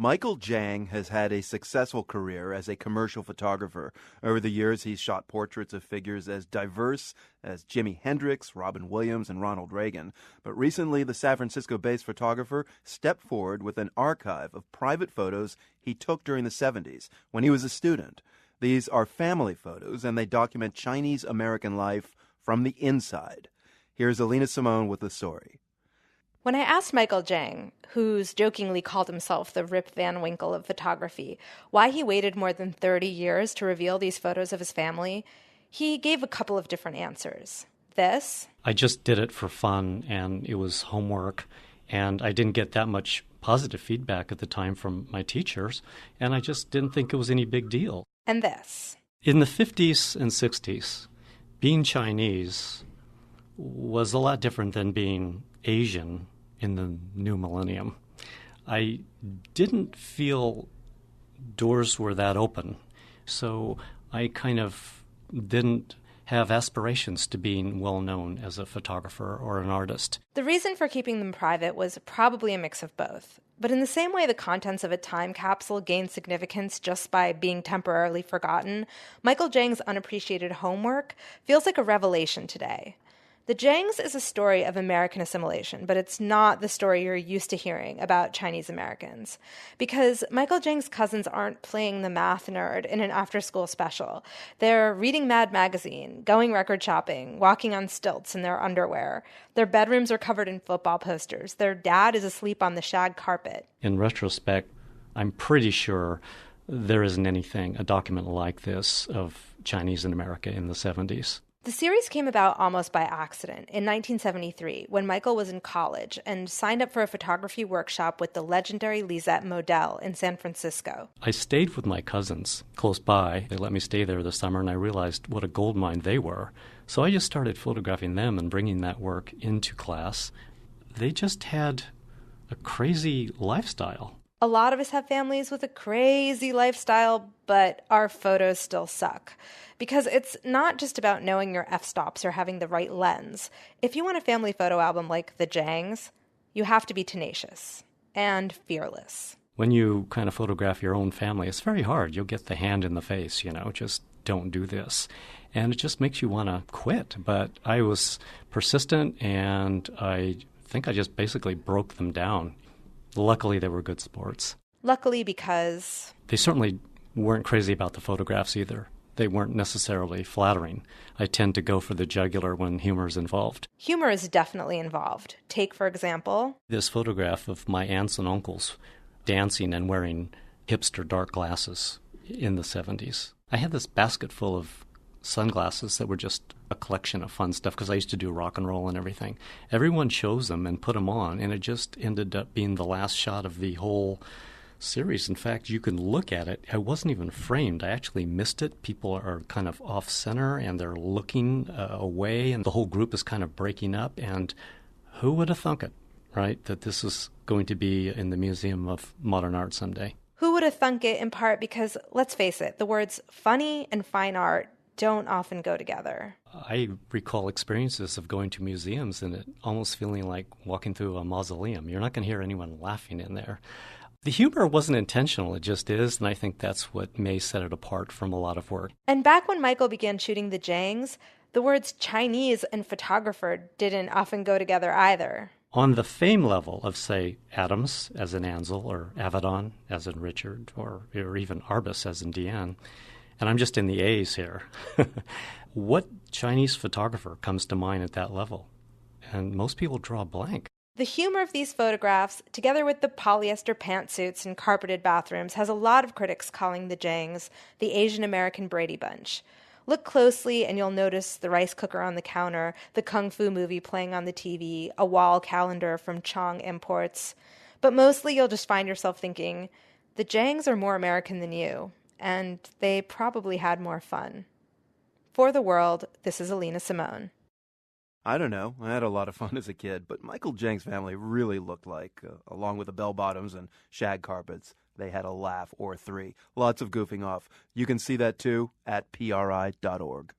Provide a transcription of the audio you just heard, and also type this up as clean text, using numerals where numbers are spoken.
Michael Jang has had a successful career as a commercial photographer. Over the years, he's shot portraits of figures as diverse as Jimi Hendrix, Robin Williams, and Ronald Reagan. But recently, the San Francisco-based photographer stepped forward with an archive of private photos he took during the 70s when he was a student. These are family photos, and they document Chinese-American life from the inside. Here's Alina Simone with the story. When I asked Michael Jang, who's jokingly called himself the Rip Van Winkle of photography, why he waited more than 30 years to reveal these photos of his family, he gave a couple of different answers. I just did it for fun, and it was homework, and I didn't get that much positive feedback at the time from my teachers, and I just didn't think it was any big deal. And this. In the 50s and 60s, being Chinese was a lot different than being Asian in the new millennium. I didn't feel doors were that open, so I kind of didn't have aspirations to being well known as a photographer or an artist. The reason for keeping them private was probably a mix of both. But in the same way the contents of a time capsule gain significance just by being temporarily forgotten, Michael Jang's unappreciated homework feels like a revelation today. The Jangs is a story of American assimilation, but it's not the story you're used to hearing about Chinese Americans. Because Michael Jang's cousins aren't playing the math nerd in an after-school special. They're reading Mad Magazine, going record shopping, walking on stilts in their underwear. Their bedrooms are covered in football posters. Their dad is asleep on the shag carpet. In retrospect, I'm pretty sure there isn't anything, a document like this, of Chinese in America in the 70s. The series came about almost by accident in 1973 when Michael was in college and signed up for a photography workshop with the legendary Lisette Modell in San Francisco. I stayed with my cousins close by. They let me stay there this summer, and I realized what a goldmine they were. So I just started photographing them and bringing that work into class. They just had a crazy lifestyle. A lot of us have families with a crazy lifestyle, but our photos still suck. Because it's not just about knowing your f-stops or having the right lens. If you want a family photo album like the Jangs, you have to be tenacious and fearless. When you kind of photograph your own family, it's very hard. You'll get the hand in the face, just don't do this. And it just makes you want to quit. But I was persistent, and I think I just basically broke them down. Luckily, they were good sports. Luckily because they certainly weren't crazy about the photographs either. They weren't necessarily flattering. I tend to go for the jugular when humor is involved. Humor is definitely involved. Take, for example, this photograph of my aunts and uncles dancing and wearing hipster dark glasses in the 70s. I had this basket full of sunglasses that were just a collection of fun stuff because I used to do rock and roll and everything. Everyone chose them and put them on, and it just ended up being the last shot of the whole series. In fact, you can look at it. I wasn't even framed. I actually missed it. People are kind of off-center, and they're looking away, and the whole group is kind of breaking up. And who would have thunk it, right, that this is going to be in the Museum of Modern Art someday? Who would have thunk it, in part because, let's face it, the words funny and fine art don't often go together. I recall experiences of going to museums and it almost feeling like walking through a mausoleum. You're not going to hear anyone laughing in there. The humor wasn't intentional, it just is, and I think that's what may set it apart from a lot of work. And back when Michael began shooting the Jangs, the words Chinese and photographer didn't often go together either. On the fame level of, say, Adams as in Ansel, or Avedon as in Richard, or even Arbus as in Deanne, and I'm just in the A's here, what Chinese photographer comes to mind at that level? And most people draw a blank. The humor of these photographs, together with the polyester pantsuits and carpeted bathrooms, has a lot of critics calling the Jangs the Asian American Brady Bunch. Look closely and you'll notice the rice cooker on the counter, the kung fu movie playing on the TV, a wall calendar from Chong Imports. But mostly you'll just find yourself thinking, the Jangs are more American than you, and they probably had more fun. For the World, this is Alina Simone. I don't know. I had a lot of fun as a kid, but Michael Jang's family really looked like, along with the bell-bottoms and shag carpets, they had a laugh or three. Lots of goofing off. You can see that, too, at PRI.org.